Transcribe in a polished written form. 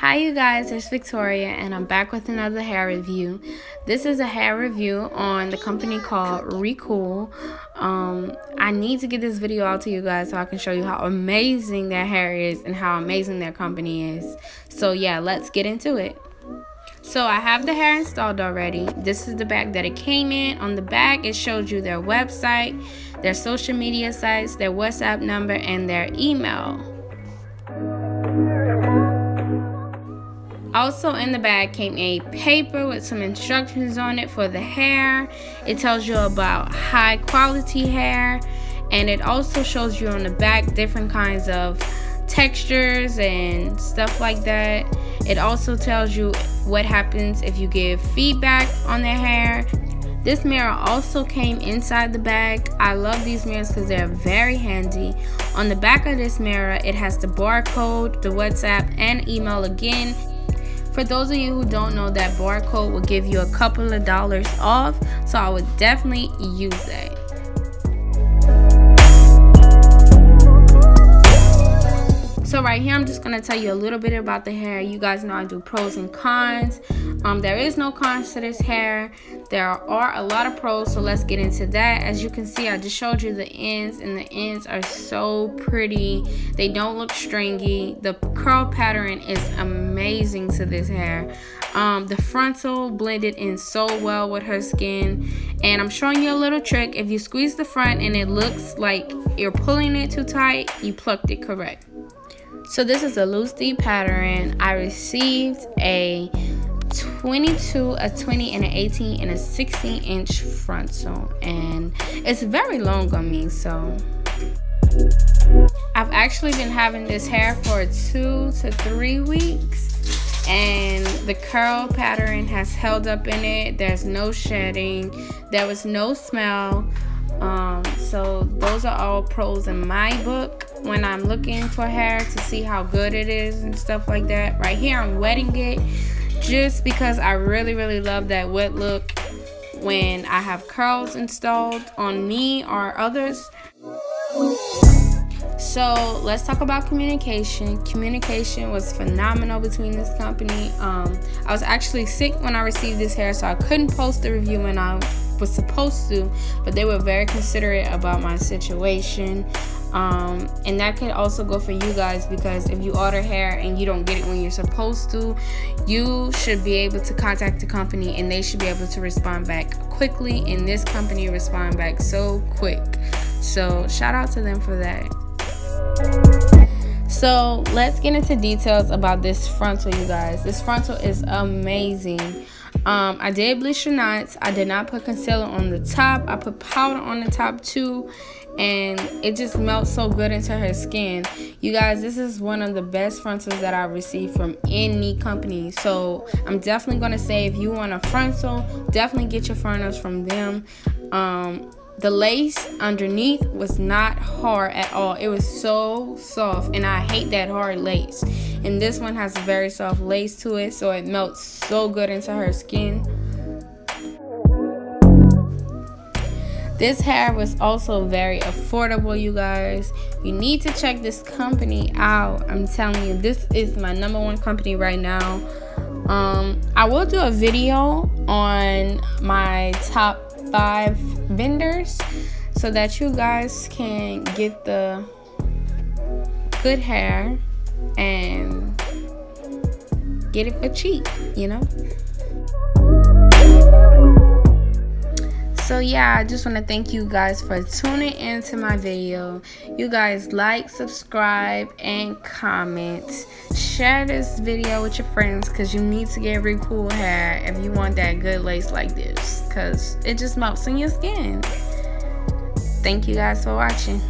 Hi you guys, it's Victoria and I'm back with another hair review. This is a hair review on the company called Recool. I need to get this video out to you guys so I can show you how amazing their hair is and how amazing their company is. So yeah, let's get into it. So I have the hair installed already. This is the bag that it came in. On the bag it shows you their website, their social media sites, their WhatsApp number, and their email. Also in the bag came a paper with some instructions on it for the hair. It tells you about high quality hair, and it also shows you on the back different kinds of textures and stuff like that. It also tells you what happens if you give feedback on their hair. This mirror also came inside the bag. I love these mirrors because they're very handy. On the back of this mirror, it has the barcode, the WhatsApp, and email again. For those of you who don't know, that barcode will give you a couple of dollars off, so I would definitely use that. So right here, I'm just going to tell you a little bit about the hair. You guys know I do pros and cons. There is no cons to this hair. There are a lot of pros, so let's get into that. As you can see, I just showed you the ends, and the ends are so pretty. They don't look stringy. The curl pattern is amazing to this hair. The frontal blended in so well with her skin. And I'm showing you a little trick. If you squeeze the front and it looks like you're pulling it too tight, you plucked it correct. So this is a loose deep pattern. I received a 22, a 20, and an 18, and a 16-inch frontal, and it's very long on me. So I've actually been having this hair for 2 to 3 weeks, and the curl pattern has held up in it. There's no shedding, there was no smell. So those are all pros in my book when I'm looking for hair to see how good it is and stuff like that. Right here I'm wetting it just because I really love that wet look when I have curls installed on me or others. So let's talk about communication. Communication was phenomenal between this company. I was actually sick when I received this hair, so I couldn't post the review when I was supposed to, but they were very considerate about my situation. And that could also go for you guys, because if you order hair and you don't get it when you're supposed to, you should be able to contact the company and they should be able to respond back quickly, and this company respond back so quick. So shout out to them for that. So let's get into details about this frontal, you guys. This frontal is amazing. I did bleach the knots. I did not put concealer on the top. I put powder on the top too, and it just melts so good into her skin. You guys, this is one of the best frontals that I've received from any company. So I'm definitely going to say, if you want a frontal, definitely get your frontals from them. The lace underneath was not hard at all. It was so soft, and I hate that hard lace. And this one has a very soft lace to it, so it melts so good into her skin. This hair was also very affordable, you guys. You need to check this company out. I'm telling you, this is my #1 company right now. I will do a video on my top 5 vendors so that you guys can get the good hair and get it for cheap, you know. So yeah, I just want to thank you guys for tuning into my video. You guys like, subscribe, and comment. Share this video with your friends, because you need to get Recool hair if you want that good lace like this, because it just melts in your skin. Thank you guys for watching.